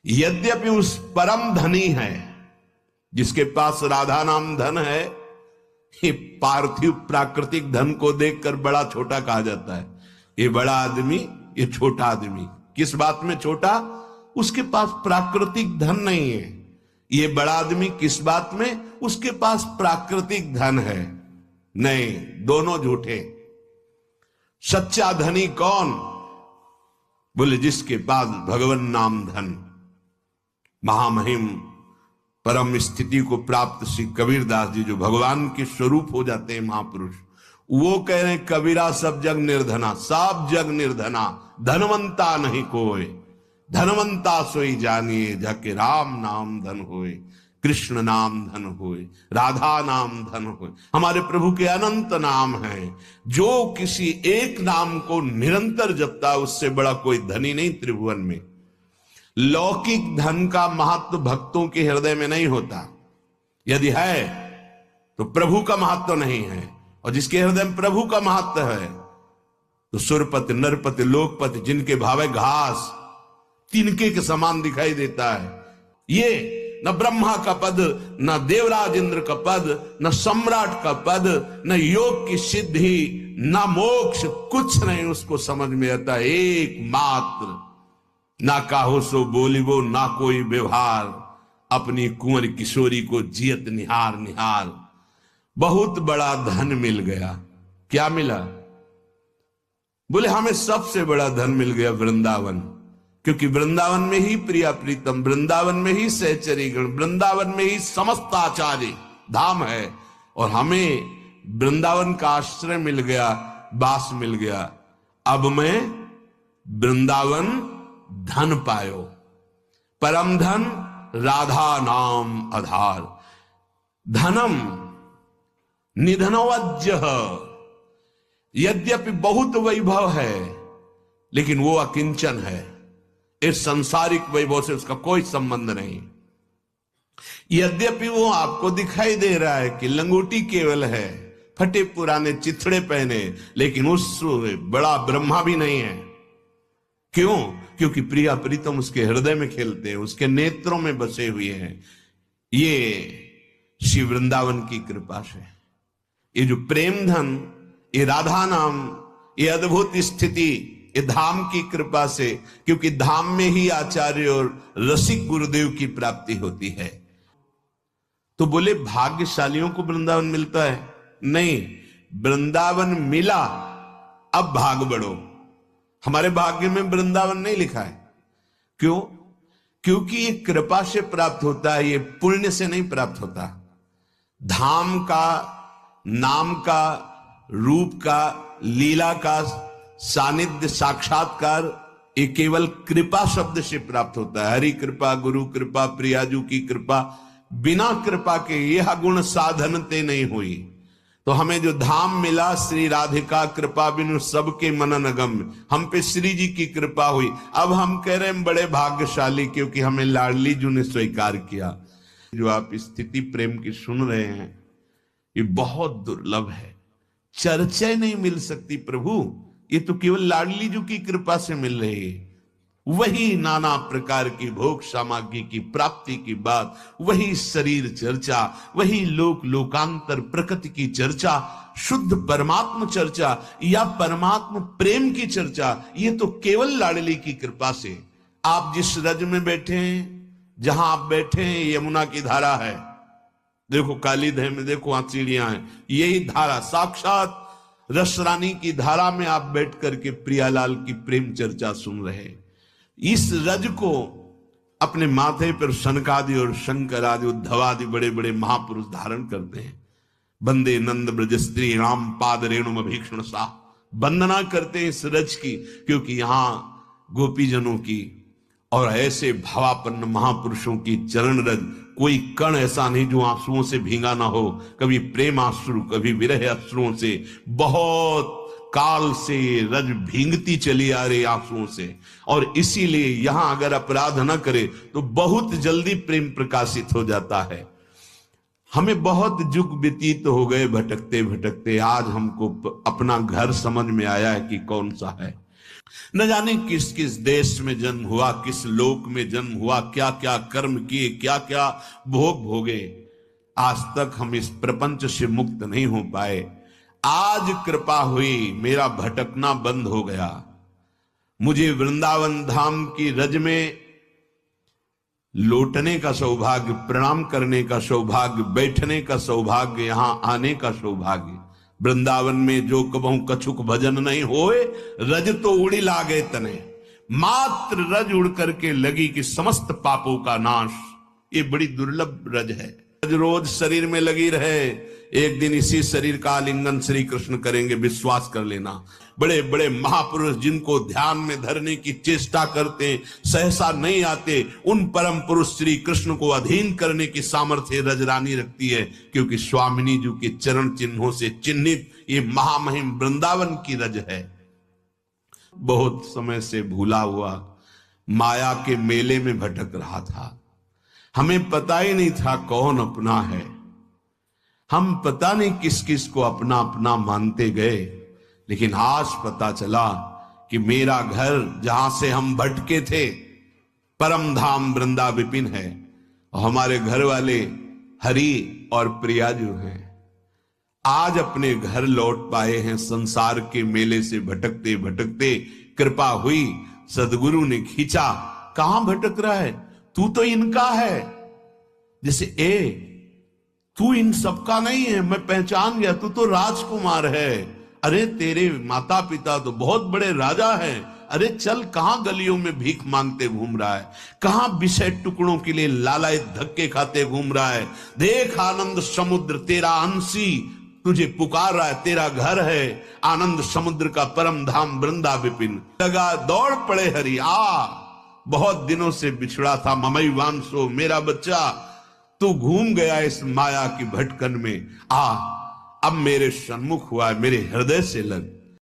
यद्यपि उस परम धनी है जिसके पास राधा नाम धन है, ये पार्थिव प्राकृतिक धन को देखकर बड़ा छोटा कहा जाता है। ये बड़ा आदमी, ये छोटा आदमी। किस बात में छोटा? उसके पास प्राकृतिक धन नहीं है। ये बड़ा आदमी किस बात में? उसके पास प्राकृतिक धन है। नहीं, दोनों झूठे। सच्चा धनी कौन? बोले जिसके पास भगवान नाम धन। महामहिम परम स्थिति को प्राप्त श्री कबीरदास जी, जो भगवान के स्वरूप हो जाते हैं महापुरुष, वो कह रहे हैं कबीरा सब जग निर्धना, सब जग निर्धना, धनवंता नहीं कोई, धनवंता सोई जानिए जाके राम नाम धन होए, कृष्ण नाम धन होए, राधा नाम धन होए। हमारे प्रभु के अनंत नाम हैं। जो किसी एक नाम को निरंतर जपता है उससे बड़ा कोई धनी नहीं त्रिभुवन में। लौकिक धन का महत्व भक्तों के हृदय में नहीं होता। यदि है तो प्रभु का महत्व नहीं है, और जिसके हृदय में प्रभु का महत्व है तो सुरपति, नरपति, लोकपति, जिनके भावे घास तिनके के समान दिखाई देता है। ये न ब्रह्मा का पद, न देवराज इंद्र का पद, न सम्राट का पद, न योग की सिद्धि, न मोक्ष, कुछ नहीं उसको समझ में आता। एकमात्र ना काहो सो बोलिबो, ना कोई व्यवहार, अपनी कुंवर किशोरी को जियत निहार निहार। बहुत बड़ा धन मिल गया। क्या मिला? बोले हमें सबसे बड़ा धन मिल गया वृंदावन, क्योंकि वृंदावन में ही प्रिया प्रीतम, वृंदावन में ही सहचरी गण, वृंदावन में ही समस्त आचार्य धाम है। और हमें वृंदावन का आश्रय मिल गया, वास मिल गया। अब मैं वृंदावन धन पायो, परम धन राधा नाम आधार। धनम निधनवज्य, यद्यपि बहुत वैभव है लेकिन वो अकिंचन है। इस सांसारिक वैभव से उसका कोई संबंध नहीं। यद्यपि वो आपको दिखाई दे रहा है कि लंगोटी केवल है, फटे पुराने चिथड़े पहने, लेकिन उस बड़ा ब्रह्मा भी नहीं है। क्यों? क्योंकि प्रिया प्रीतम उसके हृदय में खेलते हैं, उसके नेत्रों में बसे हुए हैं। ये श्री वृंदावन की कृपा से, ये जो प्रेम धन, ये राधा नाम, ये अद्भुत स्थिति, ये धाम की कृपा से, क्योंकि धाम में ही आचार्य और रसिक गुरुदेव की प्राप्ति होती है। तो बोले भाग्यशालियों को वृंदावन मिलता है? नहीं, वृंदावन मिला, अब भाग बढ़ो। हमारे भाग्य में वृंदावन नहीं लिखा है। क्यों? क्योंकि ये कृपा से प्राप्त होता है, ये पुण्य से नहीं प्राप्त होता। धाम का, नाम का, रूप का, लीला का सानिध्य, साक्षात्कार, ये केवल कृपा शब्द से प्राप्त होता है। हरि कृपा, गुरु कृपा, प्रियाजू की कृपा, बिना कृपा के यह गुण साधनते नहीं हुई। तो हमें जो धाम मिला, श्री राधिका कृपा बिनु सबके मनन गम्य, हम पे श्री जी की कृपा हुई। अब हम कह रहे हैं बड़े भाग्यशाली, क्योंकि हमें लाडली जी ने स्वीकार किया। जो आप स्थिति प्रेम की सुन रहे हैं, ये बहुत दुर्लभ है, चर्चा नहीं मिल सकती प्रभु। ये तो केवल लाडली जी की कृपा से मिल रही है। वही नाना प्रकार की भोग सामग्री की प्राप्ति की बात, वही शरीर चर्चा, वही लोक लोकांतर प्रकृति की चर्चा, शुद्ध परमात्म चर्चा या परमात्म प्रेम की चर्चा, ये तो केवल लाडली की कृपा से। आप जिस रज में बैठे हैं, जहां आप बैठे हैं, यमुना की धारा है। देखो कालीधय में देखो वहां सीढ़ियां हैं, यही धारा साक्षात रसरानी की धारा में आप बैठ करके प्रियालाल की प्रेम चर्चा सुन रहे हैं। इस रज को अपने माथे पर सनकादि और शंकर आदि, उद्धव आदि बड़े बड़े महापुरुष धारण करते हैं। बंदे नंद ब्रज स्त्री राम पाद रेणुम भीक्षण सा, वंदना करते हैं इस रज की, क्योंकि यहां गोपीजनों की और ऐसे भावापन्न महापुरुषों की चरण रज, कोई कण ऐसा नहीं जो आंसुओं से भींगा ना हो। कभी प्रेम आंसू, कभी विरह अश्रुओं से, बहुत काल से रज भींगती चली आ रही आंसुओं से। और इसीलिए यहां अगर अपराध न करे तो बहुत जल्दी प्रेम प्रकाशित हो जाता है। हमें बहुत युग व्यतीत हो गए भटकते भटकते, आज हमको अपना घर समझ में आया है कि कौन सा है। न जाने किस किस देश में जन्म हुआ, किस लोक में जन्म हुआ, क्या क्या कर्म किए, क्या क्या भोग भोगे, आज तक हम इस प्रपंच से मुक्त नहीं हो पाए। आज कृपा हुई, मेरा भटकना बंद हो गया। मुझे वृंदावन धाम की रज में लौटने का सौभाग्य, प्रणाम करने का सौभाग्य, बैठने का सौभाग्य, यहां आने का सौभाग्य। वृंदावन में जो कबहू कछुक भजन नहीं होए, रज तो उड़ी लागे तने। मात्र रज उड़ करके लगी कि समस्त पापों का नाश। ये बड़ी दुर्लभ रज है। रज रोज शरीर में लगी रहे, एक दिन इसी शरीर का आलिंगन श्री कृष्ण करेंगे, विश्वास कर लेना। बड़े बड़े महापुरुष जिनको ध्यान में धरने की चेष्टा करते सहसा नहीं आते, उन परम पुरुष श्री कृष्ण को अधीन करने की सामर्थ्य रजरानी रखती है, क्योंकि स्वामिनी जी के चरण चिन्हों से चिन्हित ये महामहिम वृंदावन की रज है। बहुत समय से भूला हुआ माया के मेले में भटक रहा था। हमें पता ही नहीं था कौन अपना है। हम पता नहीं किस किस को अपना अपना मानते गए, लेकिन आज पता चला कि मेरा घर जहां से हम भटके थे, परम धाम वृंदा विपिन है, और हमारे घर वाले हरि और प्रिया जो हैं, आज अपने घर लौट पाए हैं। संसार के मेले से भटकते भटकते कृपा हुई, सदगुरु ने खींचा। कहां भटक रहा है तू? तो इनका है। जैसे तू इन सबका नहीं है, मैं पहचान गया, तू तो राजकुमार है। अरे तेरे माता पिता तो बहुत बड़े राजा हैं। अरे चल, कहां गलियों में भीख मांगते घूम रहा है, कहां विषय टुकड़ों के लिए लालायित धक्के खाते घूम रहा है। देख आनंद समुद्र तेरा अंशी तुझे पुकार रहा है, तेरा घर है आनंद समुद्र का परम धाम वृंदा विपिन। लगा दौड़ पड़े हरि आ, बहुत दिनों से बिछड़ा था ममई वांसो, मेरा बच्चा तू घूम गया इस माया की भटकन में, आ अब मेरे सन्मुख हुआ, मेरे हृदय से लग।